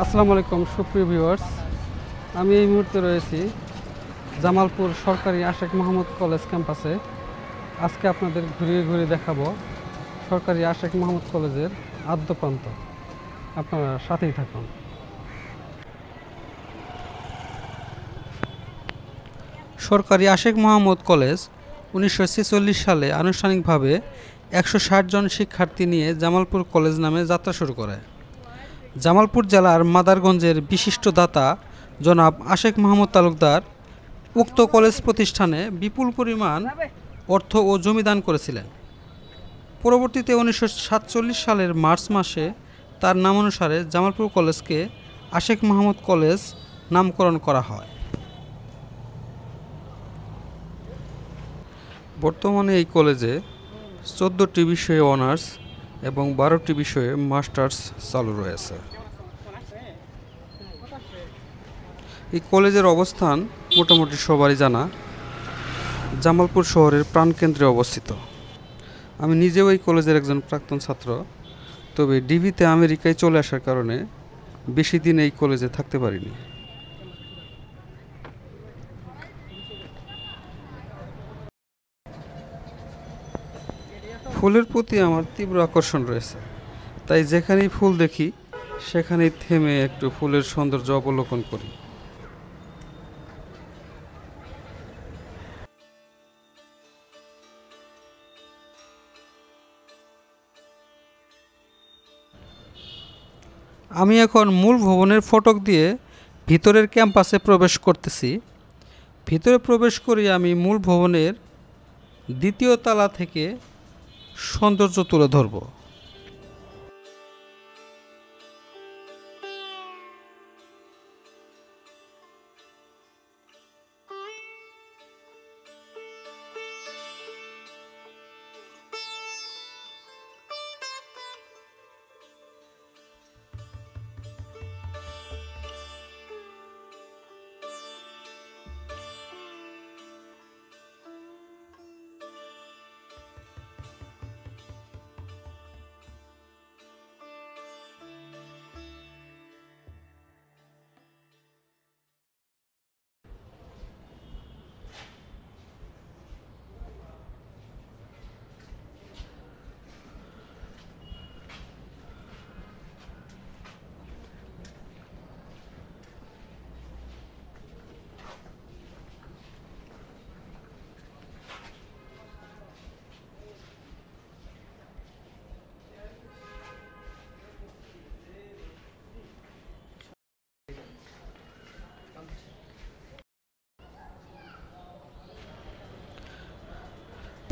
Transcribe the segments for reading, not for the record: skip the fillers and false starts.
আসসালামু আলাইকুম সুপ্রিয় ভিউয়ার্স, আমি এই মুহূর্তে রয়েছি জামালপুর সরকারি আশেক মোহাম্মদ কলেজ ক্যাম্পাসে। আজকে আপনাদের ঘুরিয়ে ঘুরিয়ে দেখাবো সরকারি আশেক মোহাম্মদ কলেজের আদ্যপ্রান্ত। আপনারা সাথেই থাকুন। সরকারি আশেক মোহাম্মদ কলেজ 1946 সালে আনুষ্ঠানিকভাবে 160 জন শিক্ষার্থী নিয়ে জামালপুর কলেজ নামে যাত্রা শুরু করে। জামালপুর জেলার মাদারগঞ্জের বিশিষ্ট দাতা জনাব আশেক মোহাম্মদ তালুকদার উক্ত কলেজ প্রতিষ্ঠানে বিপুল পরিমাণ অর্থ ও জমি দান করেছিলেন। পরবর্তীতে 1947 সালের মার্চ মাসে তার নামানুসারে জামালপুর কলেজকে আশেক মোহাম্মদ কলেজ নামকরণ করা হয়। বর্তমানে এই কলেজে 14টি বিষয়ে অনার্স এবং 12টি বিষয়ে মাস্টার্স চালু রয়েছে। এই কলেজের অবস্থান মোটামুটি সবারই জানা, জামালপুর শহরের প্রাণকেন্দ্রে অবস্থিত। আমি নিজেও এই কলেজের একজন প্রাক্তন ছাত্র, তবে ডিভিতে আমেরিকায় চলে আসার কারণে বেশি দিন এই কলেজে থাকতে পারিনি। ফুলের প্রতি আমার তীব্র আকর্ষণ রয়েছে, তাই যেখানেই ফুল দেখি সেখানেই থেমে একটু ফুলের সৌন্দর্য অবলোকন করি। আমি এখন মূল ভবনের ফটক দিয়ে ভিতরের ক্যাম্পাসে প্রবেশ করতেছি। ভিতরে প্রবেশ করি আমি মূল ভবনের দ্বিতীয় তলা থেকে সৌন্দর্য তুলে ধরব।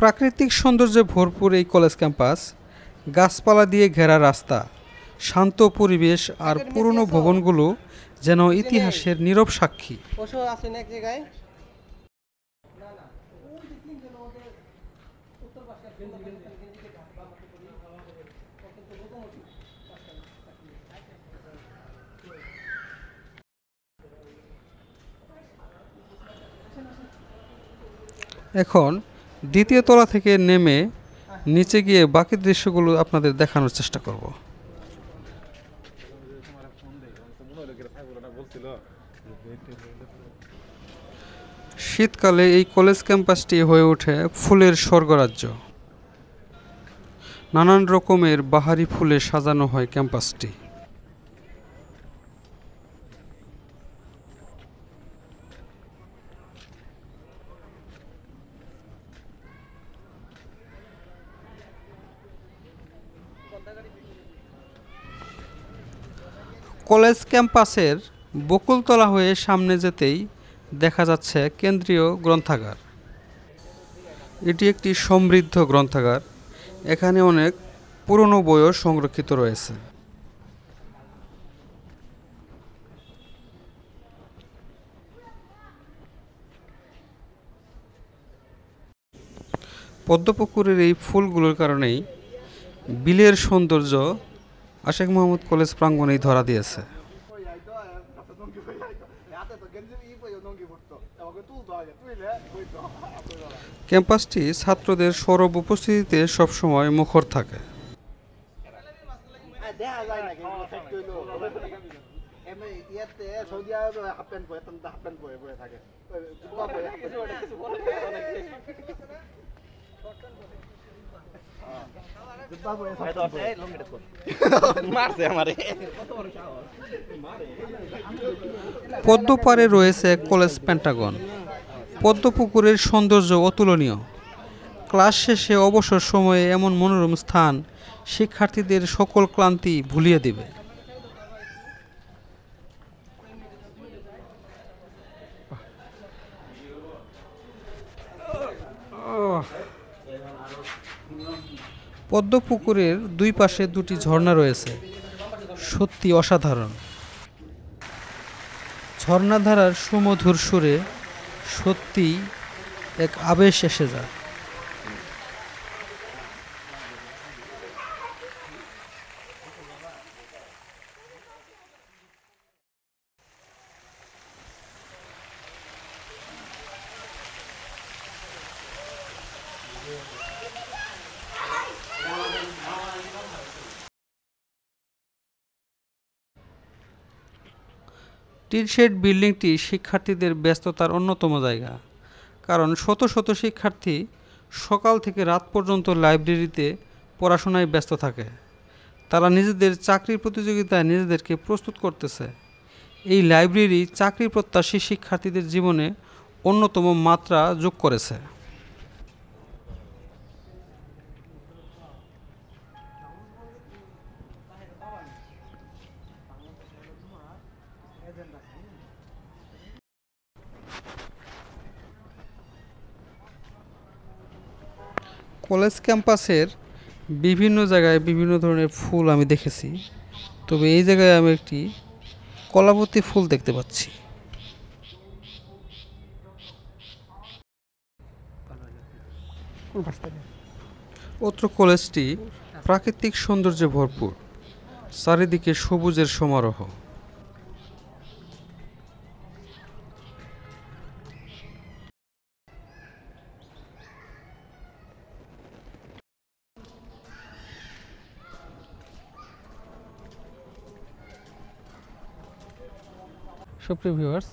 প্রাকৃতিক সৌন্দর্যে ভরপুর এই কলেজ ক্যাম্পাস, গাছপালা দিয়ে ঘেরা রাস্তা, শান্ত পরিবেশ আর পুরনো ভবনগুলো যেন ইতিহাসের নীরব সাক্ষী। এখন দ্বিতীয় তলা থেকে নেমে নিচে গিয়ে বাকি দৃশ্যগুলো আপনাদের দেখানোর চেষ্টা করব। শীতকালে এই কলেজ ক্যাম্পাসটি হয়ে ওঠে ফুলের স্বর্গরাজ্য। নানান রকমের বাহারি ফুলে সাজানো হয় ক্যাম্পাসটি। কলেজ ক্যাম্পাসের বকুলতলা হয়ে সামনে যেতেই দেখা যাচ্ছে কেন্দ্রীয় গ্রন্থাগার। এটি একটি সমৃদ্ধ গ্রন্থাগার। এখানে অনেক পুরনো বইও সংরক্ষিত রয়েছে। পদ্মপুকুরের এই ফুলগুলোর কারণেই বিলের সৌন্দর্য আশেক মোহাম্মদ কলেজ প্রাঙ্গণেই ধরা দিয়েছে। ক্যাম্পাসটি ছাত্রদের সরব উপস্থিতিতে সবসময় মুখর থাকে। ইয়াতে সৌদি আরবে হাফ প্যান্ট পরে হাফ প্যান্ট পরে পরে থাকে পদ্মপাড়ে রয়েছে কলেজ পেন্টাগন। পদ্মপুকুরের সৌন্দর্য অতুলনীয়। ক্লাস শেষে অবসর সময়ে এমন মনোরম স্থান শিক্ষার্থীদের সকল ক্লান্তি ভুলিয়ে দেবে। পদ্মপুকুরের দুই পাশে দুটি ঝর্ণা রয়েছে, সত্যি অসাধারণ। ঝর্ণাধারার সুমধুর সুরে সত্যিই এক আবেশ এসে যায়। টিনশেড বিল্ডিংটি শিক্ষার্থীদের ব্যস্ততার অন্যতম জায়গা, কারণ শত শত শিক্ষার্থী সকাল থেকে রাত পর্যন্ত লাইব্রেরিতে পড়াশোনায় ব্যস্ত থাকে। তারা নিজেদের চাকরির প্রতিযোগিতায় নিজেদেরকে প্রস্তুত করতেছে। এই লাইব্রেরি চাকরি প্রত্যাশী শিক্ষার্থীদের জীবনে অন্যতম মাত্রা যোগ করেছে। কলেজ ক্যাম্পাসের বিভিন্ন জায়গায় বিভিন্ন ধরনের ফুল আমি দেখেছি, তবে এই জায়গায় আমি একটি কলাবতী ফুল দেখতে পাচ্ছি। অত্র কলেজটি প্রাকৃতিক সৌন্দর্যে ভরপুর, চারিদিকে সবুজের সমারোহ। সুপ্রিয় ভিউয়ার্স,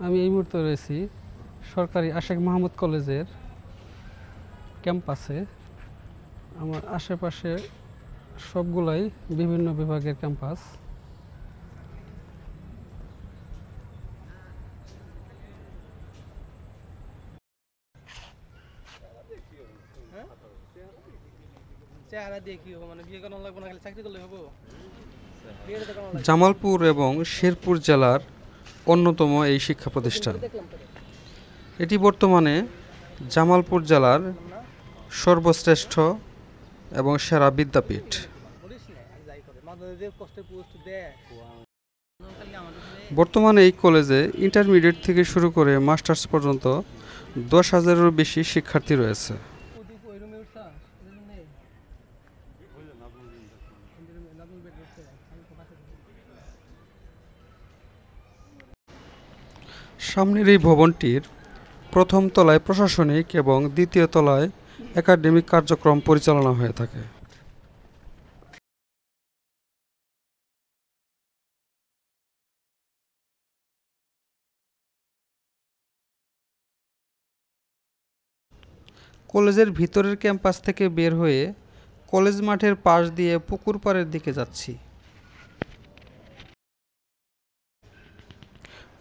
আমি এই মুহূর্তে রয়েছি সরকারি আশেক মাহমুদ কলেজের ক্যাম্পাসে। আমার আশেপাশে সবগুলাই বিভিন্ন বিভাগের ক্যাম্পাস। জামালপুর এবং শেরপুর জেলার অন্যতম এই শিক্ষা প্রতিষ্ঠান। এটি বর্তমানে জামালপুর জেলার সর্বশ্রেষ্ঠ এবং সেরা বিদ্যাপীঠ। বর্তমানে এই কলেজে ইন্টারমিডিয়েট থেকে শুরু করে মাস্টার্স পর্যন্ত 10,000-এরও বেশি শিক্ষার্থী রয়েছে। সামনের এই ভবনটির প্রথম তলায় প্রশাসনিক এবং দ্বিতীয় তলায় একাডেমিক কার্যক্রম পরিচালনা হয়ে থাকে। কলেজের ভিতরের ক্যাম্পাস থেকে বের হয়ে কলেজ মাঠের পাশ দিয়ে পুকুর পাড়ের দিকে যাচ্ছি।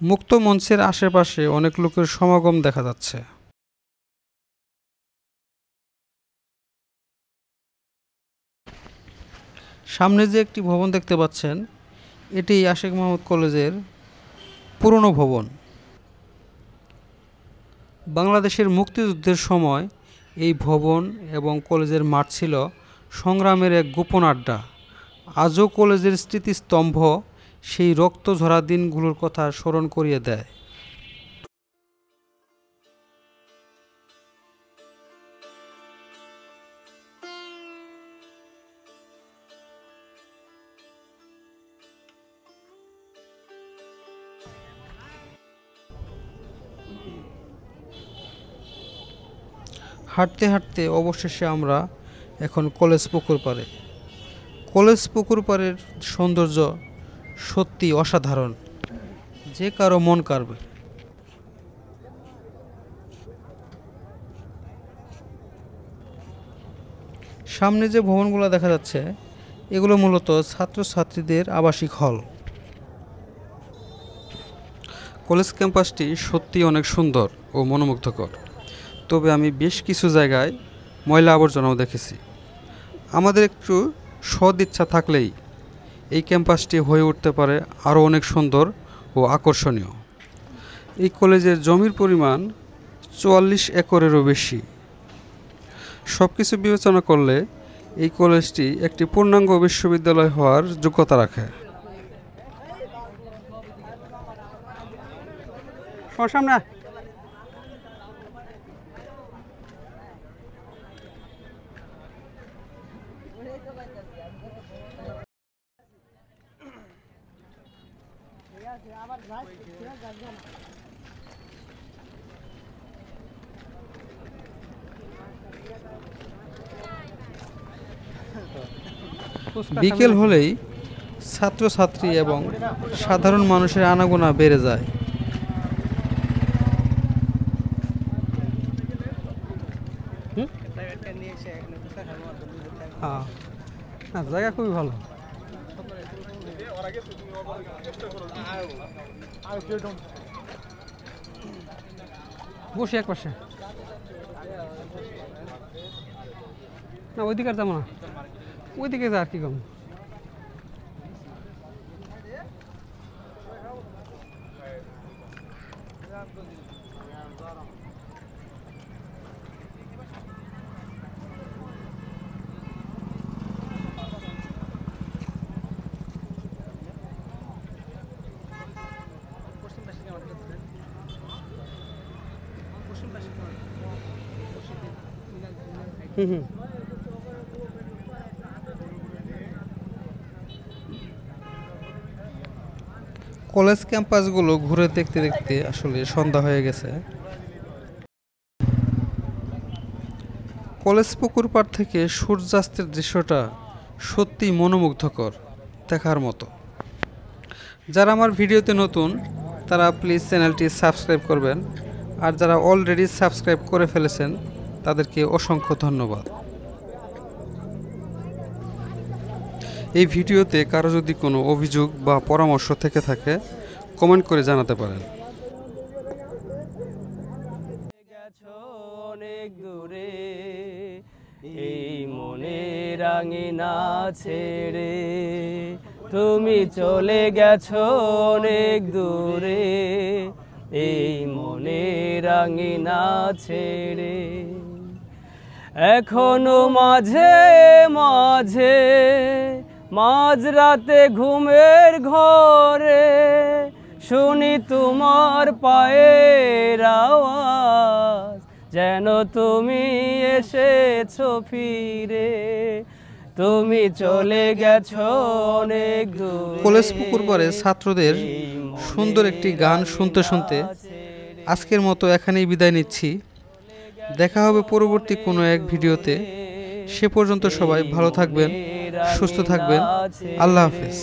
মুক্ত মঞ্চের আশেপাশে অনেক লোকের সমাগম দেখা যাচ্ছে। সামনে যে একটি ভবন দেখতে পাচ্ছেন, এটি আশেক মাহমুদ কলেজের পুরনো ভবন। বাংলাদেশের মুক্তিযুদ্ধের সময় এই ভবন এবং কলেজের মাঠ ছিল সংগ্রামের এক গোপন আড্ডা। আজও কলেজের স্মৃতিস্তম্ভ সেই রক্ত ঝরা দিনগুলোর কথা স্মরণ করিয়ে দেয়। হাঁটতে হাঁটতে অবশেষে আমরা এখন কলেজ পুকুর পাড়ে। কলেজ পুকুর পাড়ের সৌন্দর্য সত্যি অসাধারণ, যে কারো মন কাড়বে। সামনে যে ভবনগুলো দেখা যাচ্ছে এগুলো মূলত ছাত্রছাত্রীদের আবাসিক হল। কলেজ ক্যাম্পাসটি সত্যি অনেক সুন্দর ও মনোমুগ্ধকর, তবে আমি বেশ কিছু জায়গায় ময়লা আবর্জনাও দেখেছি। আমাদের একটু সৎ ইচ্ছা থাকলেই এই ক্যাম্পাসটি হয়ে উঠতে পারে আরও অনেক সুন্দর ও আকর্ষণীয়। এই কলেজের জমির পরিমাণ 44 একরেরও বেশি। সব কিছু বিবেচনা করলে এই কলেজটি একটি পূর্ণাঙ্গ বিশ্ববিদ্যালয় হওয়ার যোগ্যতা রাখে। সামনে বিকেল হলেই ছাত্রছাত্রী এবং সাধারণ মানুষের আনাগোনা বেড়ে যায়। জায়গা খুবই ভালো। বসে এক পাশে না, ওইদিকে আর যাবো না, ওইদিকে যা আর কি কম। কলেজ ক্যাম্পাসগুলো ঘুরে দেখতে দেখতে আসলে সন্ধ্যা হয়ে গেছে। কলেজ পুকুর পাড় থেকে সূর্যাস্তের দৃশ্যটা সত্যি মনোমুগ্ধকর, দেখার মতো। যারা আমার ভিডিওতে নতুন তারা প্লিজ চ্যানেলটি সাবস্ক্রাইব করবেন, আর যারা অলরেডি সাবস্ক্রাইব করে ফেলেছেন তাদেরকে অসংখ্য ধন্যবাদ। এই ভিডিওতে কারো যদি কোনো অভিযোগ বা পরামর্শ থেকে থাকে কমেন্ট করে জানাতে পারেন। অনেক দূরে এই মনে রাঙিনা ছেড়ে, তুমি চলে গেছো অনেক দূরে এই মনে রাঙিনা ছেড়ে। এখনো মাঝে মাঝে মাঝরাতে ঘুমের ঘরে শুনি তোমার পায়ের আওয়াজ, যেন তুমি এসেছো ফিরে, তুমি চলে গেছো অনেক দূরে। কলেজ পুকুর পাড়ে ছাত্রদের সুন্দর একটি গান শুনতে শুনতে আজকের মতো এখানেই বিদায় নিচ্ছি। দেখা হবে পরবর্তী কোনো এক ভিডিওতে। সে পর্যন্ত সবাই ভালো থাকবেন, সুস্থ থাকবেন। আল্লাহ হাফেজ।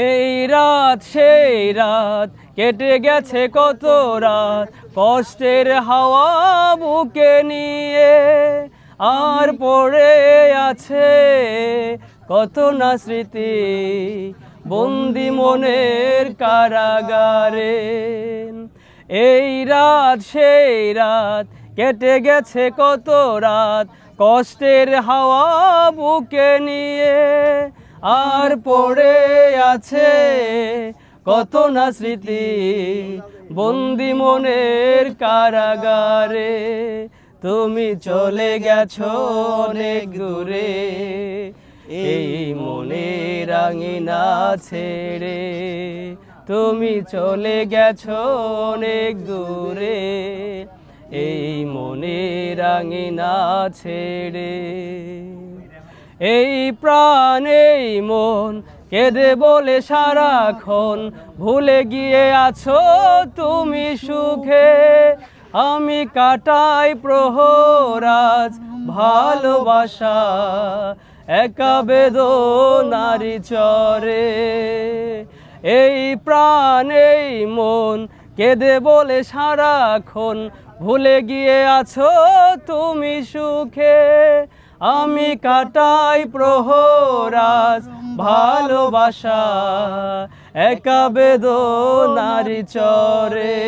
এই রাত সেই রাত কেটে গেছে কত রাত কষ্টের হাওয়া বুকে নিয়ে, আর পড়ে আছে কত না স্মৃতি বন্দি মনের কারাগারে। এই রাত সেই রাত কেটে গেছে কত রাত কষ্টের হাওয়া বুকে নিয়ে, আর পড়ে আছে কত না স্মৃতি বন্দি মনের কারাগারে। তুমি চলে গেছো অনেক দূরে এই মনে রাঙিনা ছেড়ে, তুমি চলে গেছো অনেক দূরে এই মনে রাঙিনা ছেড়ে। এই প্রাণ এই মন কেঁদে বলে সারাক্ষণ ভুলে গিয়ে আছো তুমি সুখে, আমি কাটাই প্রহরাজ ভালোবাসা একা বেদনারি চরে। এই প্রাণ এই মন কেঁদে বলে সারাক্ষণ ভুলে গিয়ে আছো তুমি সুখে। আমি কাটাই প্রহরাজ ভালোবাসা একা বেদনারি চরে।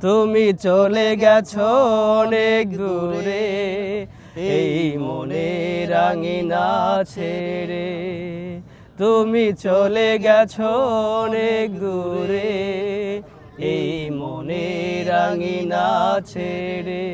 তুমি চলে গেছো অনেক দূরে এই মনে রাঙিনা ছেড়ে। তুমি চলে গেছো অনেক দূরে এই মনে রাঙিনা ছেড়ে।